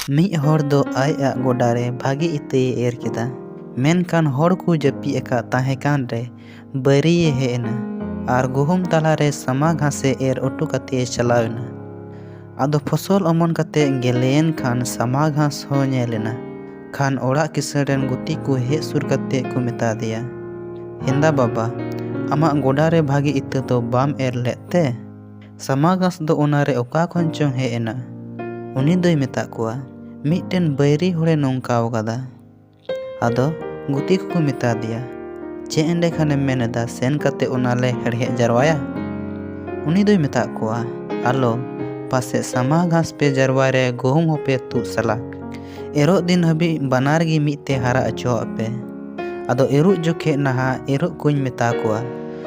ᱢᱤᱫ ᱦᱚᱲ ᱫᱚ ᱟᱡᱟᱜ ᱜᱚᱰᱟᱨᱮ ᱵᱷᱟᱜᱤ ᱤᱛᱟᱹᱭ ᱮᱨ ᱠᱮᱫᱟ᱾ ᱢᱮᱱᱠᱷᱟन ᱦᱚᱲ ᱠᱚ ᱡᱟᱹᱯᱤᱫ ᱟᱠᱟᱫ ᱛᱟᱦᱮᱸ ᱠᱟᱱ ᱨᱮ ᱵᱟᱹᱭᱨᱤᱭᱮ ᱦᱮᱡ ᱮᱱᱟ ᱟᱨ ᱜᱩᱦᱩᱢ ᱛᱟᱞᱟᱨᱮ ᱥᱟᱢᱟ ᱜᱷᱟᱥᱮ ᱮᱨ ᱚᱴᱚ ᱠᱟᱛᱮ ᱪᱟᱞᱟᱣ ᱮᱱᱟ। ᱟᱫᱚ ᱯᱷᱚᱥᱚᱞ ᱚᱢᱚᱱ ᱠᱟᱛᱮ ᱜᱮᱞᱮᱭᱮᱱ ᱠᱷᱟᱱ ᱥᱟᱢᱟ ᱜᱷᱟᱥ ᱦᱚᱸ ᱧᱮᱞ ᱮᱱᱟ। ᱠᱷᱟᱱ ᱚᱲᱟᱜ ᱠᱤᱥᱟᱹᱬ ᱨᱮᱱ ᱜᱩᱛᱤ ᱠᱚ ᱦᱮᱡ ᱥᱩᱨ ᱠᱟᱛᱮ ᱠᱚ ᱢᱮᱛᱟ ᱫᱮᱭᱟ, ᱦᱮᱸᱫᱟ ᱵᱟᱵᱟ, ᱟᱢᱟᱜ ᱜᱚᱰᱟᱨᱮ ᱵᱷᱟᱜᱤ ᱤᱛᱟᱹ ᱫᱚ ᱵᱟᱢ ᱮᱨ ᱞᱮᱫ ᱛᱮ? ᱥᱟᱢᱟ ᱜᱷᱟᱥ ᱫᱚ ᱚᱱᱟᱨᱮ ᱚᱠᱟ ᱠᱷᱚᱱ ᱪᱚᱝ ᱦᱮᱡ ᱮᱱᱟ। ᱩᱱᱤ ᱫᱚᱭ ᱢᱮᱛᱟᱜ ᱠᱚᱣᱟ, ᱢᱤᱫᱴᱮᱱ ᱵᱟᱹᱭᱨᱤ ᱦᱚᱲᱮ ᱱᱚᱝᱠᱟᱣ ᱠᱟᱫᱟ। ᱟᱫᱚ ᱜᱩᱛᱤ ᱠᱚᱠᱚ ᱢᱮᱛᱟ ᱫᱮᱭᱟ, ᱪᱮᱫ ᱮᱸᱰᱮᱠᱷᱟᱱᱮᱢ ᱢᱮᱱᱮᱫᱟ ᱥᱮᱱ ᱠᱟᱛᱮ ᱚᱱᱟᱞᱮ ᱦᱮᱲᱦᱮᱫ ᱡᱟᱨᱣᱟᱭᱟ? ᱩᱱᱤ ᱫᱚᱭ ᱢᱮᱛᱟᱜ ᱠᱚᱣᱟ, ᱟᱞᱚ, ᱯᱟᱥᱮᱡ ᱥᱟᱢᱟ ঘᱟᱥ ᱯᱮ ᱡᱟᱨᱣᱟᱭ ᱨᱮ ᱜᱩᱦᱩᱢ ᱦᱚᱸᱯᱮ ᱛᱩᱫ ᱥᱟᱞᱟᱜ। ᱮᱨᱚᱜ ᱫᱤᱱ ᱦᱟᱹᱵᱤᱡ ᱵᱟᱱᱟᱨ ᱜᱮ ᱢᱤᱫ ᱛᱮ ᱦᱟᱨᱟ ᱚᱪᱚᱣᱟᱜ ᱯᱮ। ᱟᱫᱚ ᱮᱨᱚᱜ ᱡᱚᱠᱷᱮᱡ ᱱᱟᱦᱟᱜ ᱮᱨᱚᱜ ᱠᱚᱧ ᱢᱮᱛᱟ ᱠᱚᱣᱟ,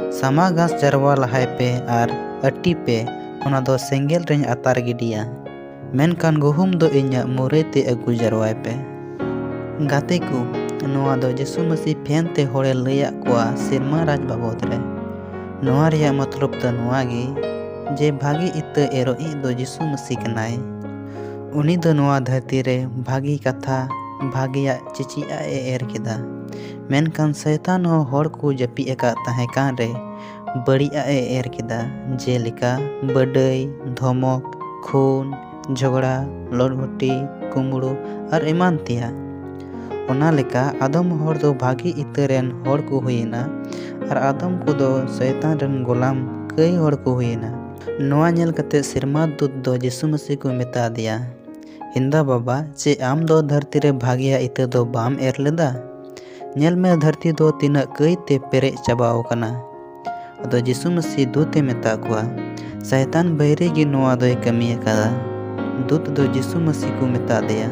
ᱥᱟᱢᱟ ᱜᱷᱟᱥ ᱡᱟᱨᱣᱟ ᱞᱟᱦᱟᱭ ᱯᱮ ᱟᱨ ᱟᱹᱴᱤ ᱯᱮ, ᱚᱱᱟ ᱫᱚ ᱥᱮᱸᱜᱮᱞ ᱨᱮᱧ ᱟᱛᱟᱨ ᱜᱤᱰᱤᱭᱟ। ᱢᱮᱱᱠᱷᱟन ᱜᱩᱦᱩᱢ ᱫᱚ ᱤᱧᱟᱹᱜ ᱢᱩᱨᱟᱹᱭ ᱛᱮ ᱟᱹᱜᱩ ᱡᱟᱨᱣᱟᱭ ᱯᱮ। ᱜᱟᱛᱮ ᱠᱚ, ᱱᱚᱣᱟ ᱫᱚ ᱡᱤᱥᱩ ᱢᱟᱹᱥᱤ ᱯᱷᱮᱱ ᱛᱮ ᱦᱚᱲᱮ ᱞᱟᱹᱭᱟᱫ ᱠᱚᱣᱟ ᱥᱮᱨᱢᱟ ᱨᱟᱡᱽ ᱵᱟᱵᱚᱫ ᱨᱮ। ᱱᱚᱣᱟ ᱨᱮᱭᱟᱜ ᱢᱚᱛᱞᱚᱵ ᱫᱚ ᱱᱚᱣᱟ ᱜᱮ ᱡᱮ ᱵᱷᱟᱜᱤ ᱤᱛᱟᱹ ᱮᱨᱚᱜᱤᱡ ᱫᱚ ᱡᱤᱥᱩ ᱢᱟᱹᱥᱤ ᱠᱟᱱᱟᱭ। ᱩᱱᱤ ᱫᱚ ᱱᱚᱣᱟ ᱫᱷᱟᱹᱨᱛᱤ ᱨᱮ ᱵᱷᱟᱜᱤ ᱠᱟᱛᱷᱟ, ᱵᱷᱟᱜᱤᱭᱟᱜ ᱪᱤᱪᱤᱟᱜ ᱮ ᱮᱨ ᱠᱮᱫᱟ। ᱢᱮᱱᱠᱷᱟᱱ ᱥᱚᱭᱛᱟᱱ ᱦᱚᱸ ᱦᱚᱲ ᱠᱚ ᱡᱟᱹᱯᱤᱫ ᱟᱠᱟᱫ ᱛᱟᱦᱮᱸ ᱠᱟᱱ ᱨᱮ ᱵᱟᱹᱲᱤᱡᱟᱜ ᱮ ᱮᱨ ᱠᱮᱫᱟ, ᱡᱮᱞᱮᱠᱟ ᱵᱟᱰᱟᱹᱭ, ᱫᱷᱚᱢᱚᱠ, ᱠᱷᱩᱱ, ᱡᱷᱚᱜᱽᱲᱟ, ᱞᱚᱴঘᱩᱴᱤ, ᱠᱩᱢᱵᱽᱲᱩ ᱟᱨ ᱮᱢᱟᱱ ᱛᱮᱭᱟᱜ। ᱚᱱᱟ ᱞᱮᱠᱟ ᱟᱫᱚᱢ ᱦᱚᱲ ᱫᱚ ᱵᱷᱟᱜᱤ ᱤᱛᱟᱹ ᱨᱮᱱ ᱦᱚᱲ ᱠᱚ ᱦᱩᱭᱮᱱᱟ ᱟᱨ ᱟᱫᱚᱢ ᱠᱚᱫᱚ ᱥᱚᱭᱛᱟᱱ ᱨᱮᱱ ᱜᱳᱞᱟᱢ ᱠᱟᱹᱭ ᱦᱚᱲ ᱠᱚ ᱦᱩᱭᱮᱱᱟ। ᱱᱚᱣᱟ ᱧᱮᱞ ᱠᱟᱛᱮ ᱥᱮᱨᱢᱟ ᱫᱩᱛ ᱫᱚ ᱡᱤᱥᱩ ᱢᱟᱹᱥᱤ ᱠᱚ ᱢᱮᱛᱟ ᱫᱮᱭᱟ, ᱦᱮᱸᱫᱟ ᱵᱟᱵᱟ, ᱪᱮᱫ ᱟᱢ ᱫᱚ ᱫᱷᱟᱹᱨᱛᱤ ᱨᱮ ᱵᱷᱟᱜᱤᱭᱟᱜ ᱤᱛᱟᱹ ᱫᱚ ᱵᱟᱢ ᱮᱨ ᱞᱮᱫᱟ? ᱧᱮᱞ ᱢᱮ ᱫᱷᱟᱹᱨᱛᱤ ᱫᱚ ᱛᱤᱱᱟᱹᱜ ᱠᱟᱹᱭ ᱛᱮ ᱯᱮᱨᱮᱡ ᱪᱟᱵᱟᱣ ᱟᱠᱟᱱᱟ। ᱟᱫᱚ ᱡᱤᱥᱩ ᱢᱟᱹᱥᱤ ᱫᱩᱛ ᱮ ᱢᱮᱛᱟ ᱠᱚᱣᱟ, ᱥᱚᱭᱛᱟᱱ ᱵᱟᱹᱭᱨᱤ ᱜᱮ ᱱᱚᱣᱟ ᱫᱚᱭ ᱠᱟᱹᱢᱤ ᱟᱠᱟᱫᱟ। ᱫᱩᱛ ᱫᱚ ᱡᱤᱥᱩ ᱢᱟᱹᱥᱤ ᱠᱚ ᱢᱮᱛᱟ ᱫᱮᱭᱟ,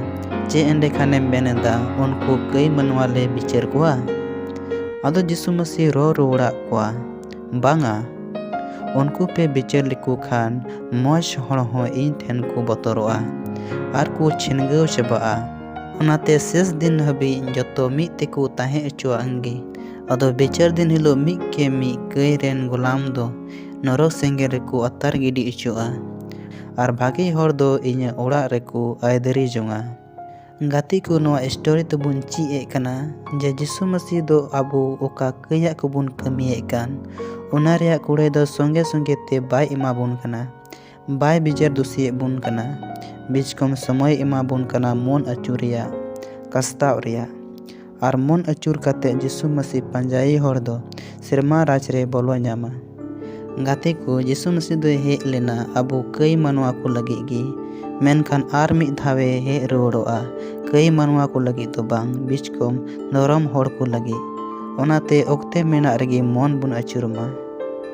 ᱪᱮᱫ ᱮᱸᱰᱮᱠᱷᱟᱱᱮᱢ ᱢᱮᱱᱮᱫᱟ ᱩᱱᱠᱩ ᱠᱟᱹᱭ ᱢᱟᱱᱣᱟ ᱞᱮ ᱵᱤᱪᱟᱹᱨ ᱠᱚᱣᱟ? ᱟᱫᱚ ᱡᱤᱥᱩ ᱢᱟᱹᱥᱤ ᱨᱚᱲ ᱨᱩᱣᱟᱹᱲᱟᱫ ᱠᱚᱣᱟ, ᱵᱟᱝᱟ, ᱩᱱᱠᱩ ᱯᱮ ᱵᱤᱪᱟᱹᱨ ᱞᱮᱠᱚ ᱠᱷᱟᱱ ᱢᱚᱡᱽ ᱦᱚᱲ ᱦᱚᱸ ᱤᱧ ᱴᱷᱮᱱ ᱠᱚ ᱵᱚᱛᱚᱨᱚᱜᱼᱟ ᱟᱨ ᱠᱚ ᱪᱷᱤᱱᱜᱟᱹᱣ ᱪᱟᱵᱟᱜᱼᱟ। ᱚᱱᱟᱛᱮ ᱥᱮᱥ ᱫᱤᱱ ᱦᱟᱹᱵᱤᱡ ᱡᱚᱛᱚ ᱢᱤᱫ ᱛᱮᱠᱚ ᱛᱟᱦᱮᱸ ᱚᱪᱚᱣᱟᱜ ᱜᱮ। ᱟᱫᱚ ᱵᱤᱪᱟᱹᱨ ᱫᱤᱱ ᱦᱤᱞᱳᱜ ᱢᱤᱫ ᱠᱮ ᱢᱤᱫ ᱠᱟᱹᱭ ᱨᱮᱱ ᱜᱳᱞᱟᱢ ᱫᱚ ᱱᱚᱨᱚᱠ ᱥᱮᱸᱜᱮᱞ ᱨᱮᱠᱚ ᱟᱛᱟᱨ ᱜᱤᱰᱤ ᱚᱪᱚᱜᱼᱟ ᱟᱨ ᱵᱷᱟᱜᱤ ᱦᱚᱲ ᱫᱚ ᱤᱧᱟᱹᱜ ᱚᱲᱟᱜ ᱨᱮᱠᱚ ᱟᱹᱭᱫᱟᱹᱨᱤ ᱡᱚᱝᱟ। ᱜᱟᱛᱮ ᱠᱚ, ᱱᱚᱣᱟ ᱥᱴᱳᱨᱤ ᱛᱮᱵᱚᱱ ᱪᱮᱫ ᱮᱫ ᱠᱟᱱᱟ ᱡᱮ ᱡᱤᱥᱩ ᱢᱟᱹᱥᱤ ᱫᱚ ᱟᱵᱚ ᱚᱠᱟ ᱠᱟᱹᱭᱟᱜ ᱠᱚᱵᱚᱱ ᱠᱟᱹᱢᱤᱭᱮᱫ ᱠᱟᱱ ᱚᱱᱟ ᱨᱮᱭᱟᱜ ᱠᱩᱲᱟᱹᱭ ᱫᱚ ᱥᱚᱸᱜᱮ ᱥᱚᱸᱜᱮ ᱛᱮ ᱵᱟᱭ ᱮᱢᱟᱵᱚᱱ ᱠᱟᱱᱟ, ᱵᱟᱭ ᱵᱤᱪᱟᱹᱨ ᱫᱩᱥᱤᱭᱮᱫ ᱵᱚᱱ ᱠᱟᱱᱟ, ᱵᱤᱪ ᱠᱚᱢ ᱥᱚᱢᱚᱭ ᱮᱢᱟᱵᱚᱱ ᱠᱟᱱᱟ ᱢᱚᱱ ᱟᱹᱪᱩᱨ ᱨᱮᱭᱟᱜ, ᱠᱟᱥᱛᱟᱣ ᱨᱮᱭᱟᱜ। ᱟᱨ ᱢᱚᱱ ᱟᱹᱪᱩᱨ ᱠᱟᱛᱮ ᱡᱤᱥᱩ ᱢᱟᱹᱥᱤ ᱯᱟᱸᱡᱟᱭᱤ ᱦᱚᱲ ᱫᱚ ᱥᱮᱨᱢᱟ ᱨᱟᱡᱽ ᱨᱮ ᱵᱚᱞᱚ ᱧᱟᱢᱟ। ᱜᱟᱛᱮ ᱠᱚ, ᱡᱤᱥᱩ ᱢᱟᱹᱥᱤ ᱫᱚᱭ ᱦᱮᱡ ᱞᱮᱱᱟ ᱟᱵᱚ ᱠᱟᱹᱭ ᱢᱟᱱᱣᱟ ᱠᱚ ᱞᱟᱹᱜᱤᱫ ᱜᱮ, ᱢᱮᱱᱠᱷᱟन ᱟᱨ ᱢᱤᱫ ᱫᱷᱟᱣᱮ ᱦᱮᱡ ᱨᱩᱣᱟᱹᱲᱚᱜᱼᱟ ᱠᱟᱹᱭ ᱢᱟᱱᱣᱟ ᱠᱚ ᱞᱟᱹᱜᱤᱫ ᱫᱚ ᱵᱟᱝ, ᱵᱤᱪ ᱠᱚᱢ ᱫᱷᱚᱨᱚᱢ ᱦᱚᱲ ᱠᱚ ᱞᱟᱹᱜᱤᱫ। ᱚᱱᱟᱛᱮ ᱚᱠᱛᱮ ᱢᱮᱱᱟᱜ ᱨᱮᱜᱮ ᱢᱚᱱ ᱵᱚᱱ ᱟᱹᱪᱩᱨ ᱢᱟ।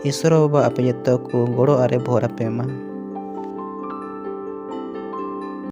ᱤᱥᱥᱚᱨ ᱵᱟᱵᱟ ᱟᱯᱮ ᱡᱚᱛᱚ ᱠᱚ ᱜᱚᱲᱚ ᱟᱨᱮ ᱵᱷᱚᱨ ᱟᱯᱮ ᱢᱟ।